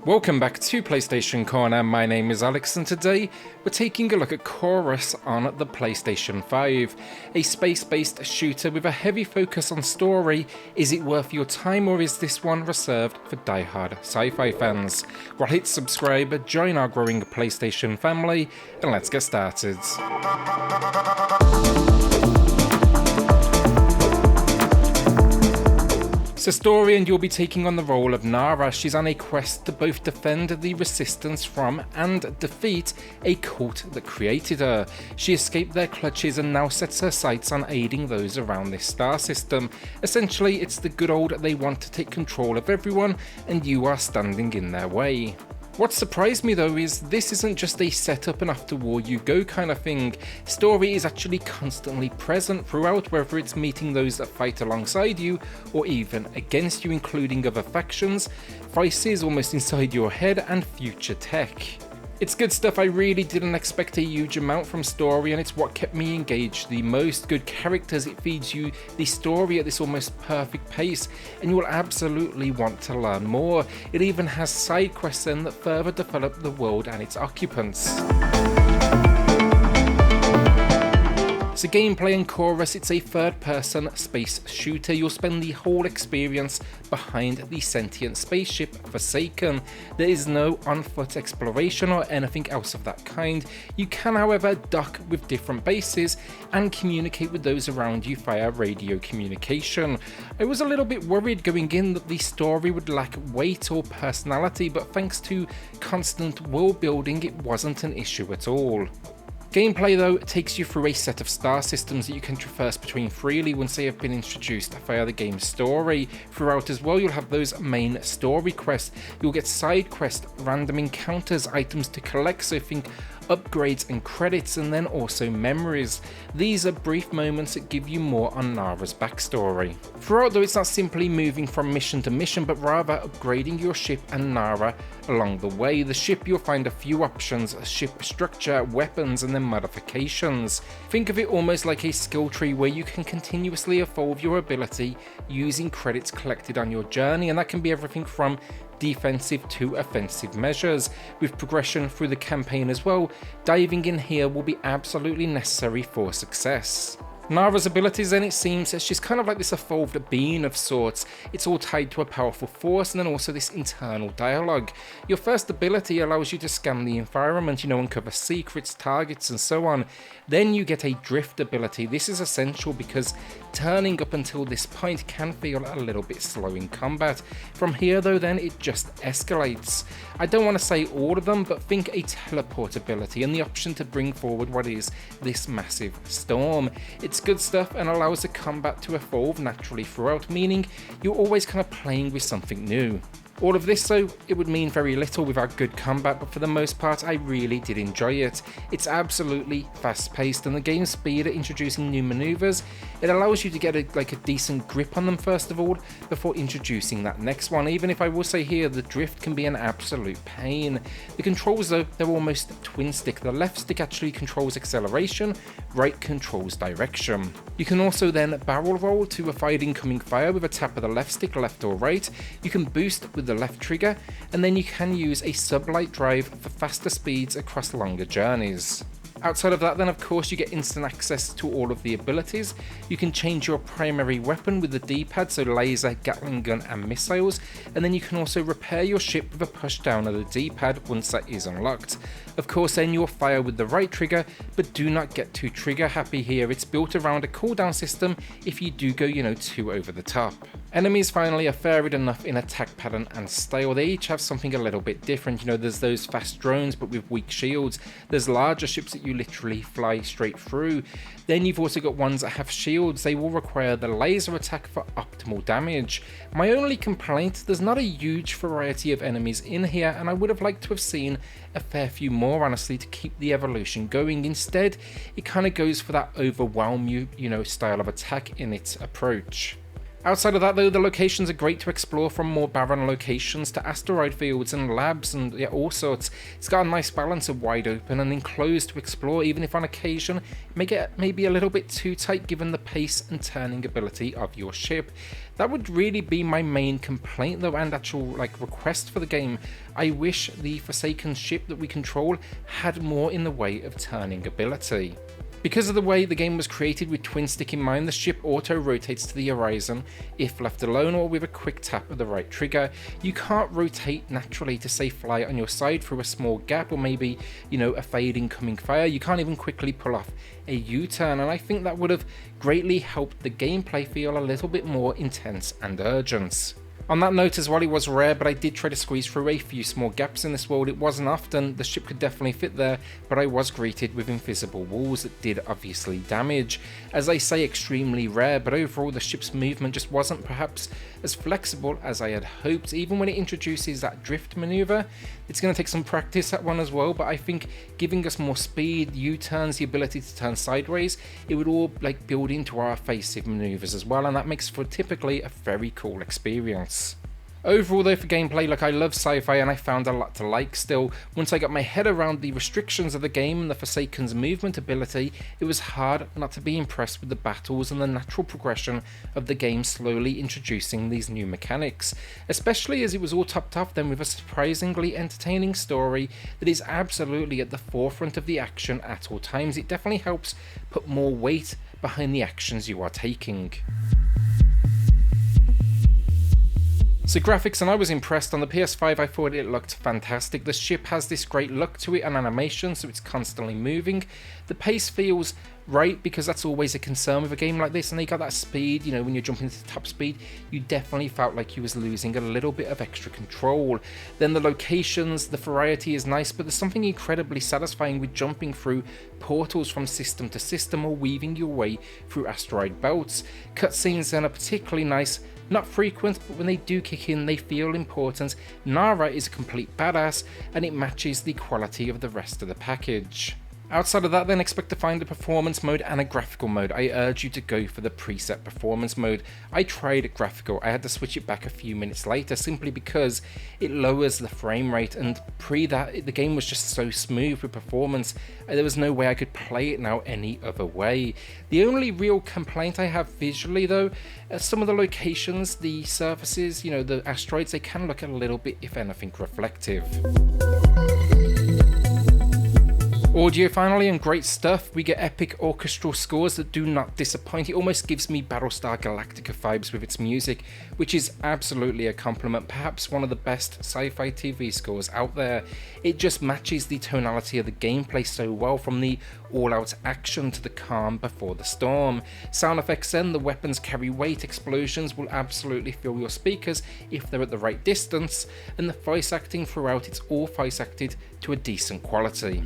Welcome back to PlayStation Corner. My name is Alex and today we're taking a look at Chorus on the PlayStation 5. A space-based shooter with a heavy focus on story. Is it worth your time or is this one reserved for die-hard sci-fi fans? Well, hit subscribe, join our growing PlayStation family, and let's get started. So story, and you'll be taking on the role of Nara. She's on a quest to both defend the resistance from and defeat a cult that created her. She escaped their clutches and now sets her sights on aiding those around this star system. Essentially, it's the good old they want to take control of everyone and you are standing in their way. What surprised me though is this isn't just a setup and after war you go kind of thing. Story is actually constantly present throughout, whether it's meeting those that fight alongside you or even against you, including other factions, vices almost inside your head, and future tech. It's good stuff. I really didn't expect a huge amount from story, and it's what kept me engaged the most. Good characters, it feeds you the story at this almost perfect pace, and you will absolutely want to learn more. It even has side quests then that further develop the world and its occupants. So gameplay in Chorus, it's a third-person space shooter. You'll spend the whole experience behind the sentient spaceship Forsaken. There is no on-foot exploration or anything else of that kind. You can, however, dock with different bases and communicate with those around you via radio communication. I was a little bit worried going in that the story would lack weight or personality, but thanks to constant world building, it wasn't an issue at all. Gameplay though takes you through a set of star systems that you can traverse between freely once they have been introduced via the game's story. Throughout as well, you'll have those main story quests, you'll get side quests, random encounters, items to collect, so think upgrades and credits, and then also memories. These are brief moments that give you more on Nara's backstory. Throughout though, it's not simply moving from mission to mission, but rather upgrading your ship and Nara along the way. The ship, you'll find a few options: ship structure, weapons, and then modifications. Think of it almost like a skill tree where you can continuously evolve your ability using credits collected on your journey, and that can be everything from defensive to offensive measures, with progression through the campaign as well. Diving in here will be absolutely necessary for success. Nara's abilities then, it seems that she's kind of like this evolved being of sorts. It's all tied to a powerful force and then also this internal dialogue. Your first ability allows you to scan the environment, uncover secrets, targets and so on. Then you get a drift ability. This is essential because turning up until this point can feel a little bit slow in combat. From here though, then it just escalates. I don't want to say all of them, but think a teleport ability and the option to bring forward what is this massive storm. It's good stuff and allows the combat to evolve naturally throughout, meaning you're always kind of playing with something new. All of this though, it would mean very little without good combat, but for the most part I really did enjoy it. It's absolutely fast paced, and the game's speed at introducing new maneuvers, it allows you to get a decent grip on them first of all before introducing that next one, even if I will say here the drift can be an absolute pain. The controls though, they're almost twin stick. The left stick actually controls acceleration, right controls direction. You can also then barrel roll to avoid incoming fire with a tap of the left stick, left or right. You can boost with the left trigger, and then you can use a sublight drive for faster speeds across longer journeys. Outside of that then, of course, you get instant access to all of the abilities. You can change your primary weapon with the D-pad, so laser, Gatling gun and missiles, and then you can also repair your ship with a push down of the D-pad once that is unlocked. Of course then you'll fire with the right trigger, but do not get too trigger happy here. It's built around a cooldown system if you do go too over the top. Enemies finally are varied enough in attack pattern and style. They each have something a little bit different. There's those fast drones but with weak shields. There's larger ships that you literally fly straight through. Then you've also got ones that have shields. They will require the laser attack for optimal damage. My only complaint, there's not a huge variety of enemies in here, and I would have liked to have seen a fair few more honestly to keep the evolution going. Instead, it kind of goes for that overwhelm you, style of attack in its approach. Outside of that though, the locations are great to explore, from more barren locations to asteroid fields and labs and yeah, all sorts. It's got a nice balance of wide open and enclosed to explore, even if on occasion it may get maybe a little bit too tight given the pace and turning ability of your ship. That would really be my main complaint though, and actual request for the game. I wish the Forsaken ship that we control had more in the way of turning ability. Because of the way the game was created with twin stick in mind, the ship auto-rotates to the horizon if left alone or with a quick tap of the right trigger. You can't rotate naturally to say fly on your side through a small gap or maybe, a fade incoming fire. You can't even quickly pull off a U-turn, and I think that would have greatly helped the gameplay feel a little bit more intense and urgent. On that note as well, it was rare, but I did try to squeeze through a few small gaps in this world. It wasn't often, the ship could definitely fit there, but I was greeted with invisible walls that did obviously damage. As I say, extremely rare, but overall the ship's movement just wasn't perhaps as flexible as I had hoped. Even when it introduces that drift maneuver, it's going to take some practice, that one as well, but I think giving us more speed, U-turns, the ability to turn sideways, it would all build into our evasive maneuvers as well, and that makes for typically a very cool experience. Overall though, for gameplay, I love sci-fi and I found a lot to like still. Once I got my head around the restrictions of the game and the Forsaken's movement ability, it was hard not to be impressed with the battles and the natural progression of the game slowly introducing these new mechanics, especially as it was all topped off then with a surprisingly entertaining story that is absolutely at the forefront of the action at all times. It definitely helps put more weight behind the actions you are taking. So graphics, and I was impressed. On the PS5 I thought it looked fantastic. The ship has this great look to it and animation, so it's constantly moving. The pace feels right because that's always a concern with a game like this, and they got that speed, when you're jumping to top speed, you definitely felt like you was losing a little bit of extra control. Then the locations, the variety is nice, but there's something incredibly satisfying with jumping through portals from system to system or weaving your way through asteroid belts. Cutscenes then are particularly nice. Not frequent, but when they do kick in, they feel important. Nara is a complete badass, and it matches the quality of the rest of the package. Outside of that then, expect to find a performance mode and a graphical mode. I urge you to go for the preset performance mode. I tried graphical, I had to switch it back a few minutes later simply because it lowers the frame rate, and pre that the game was just so smooth with performance, there was no way I could play it now any other way. The only real complaint I have visually though, some of the locations, the surfaces, the asteroids, they can look a little bit, if anything, reflective. Audio finally, and great stuff. We get epic orchestral scores that do not disappoint. It almost gives me Battlestar Galactica vibes with its music, which is absolutely a compliment. Perhaps one of the best sci-fi TV scores out there. It just matches the tonality of the gameplay so well, from the all-out action to the calm before the storm. Sound effects then, the weapons carry weight, explosions will absolutely fill your speakers if they're at the right distance, and the voice acting throughout, it's all voice acted to a decent quality.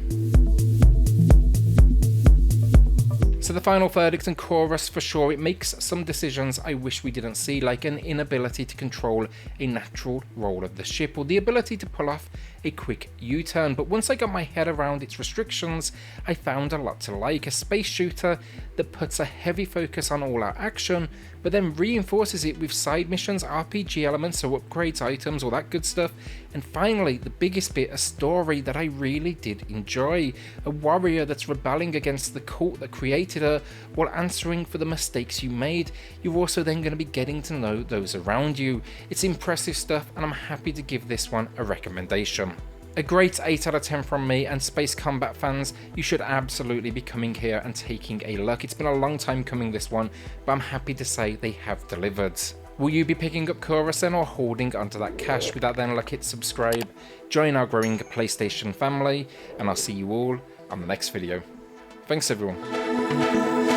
So the final verdict and chorus, for sure, it makes some decisions I wish we didn't see, like an inability to control a natural roll of the ship or the ability to pull off a quick U-turn, but once I got my head around its restrictions, I found a lot to like. A space shooter that puts a heavy focus on all-out action, but then reinforces it with side missions, RPG elements, so upgrades, items, all that good stuff, and finally, the biggest bit, a story that I really did enjoy. A warrior that's rebelling against the cult that created her while answering for the mistakes you made. You're also then going to be getting to know those around you. It's impressive stuff, and I'm happy to give this one a recommendation. A great 8 out of 10 from me, and Space Combat fans, you should absolutely be coming here and taking a look. It's been a long time coming, this one, but I'm happy to say they have delivered. Will you be picking up Chorus then, or holding onto that cash? With that then, hit subscribe, join our growing PlayStation family, and I'll see you all on the next video. Thanks everyone.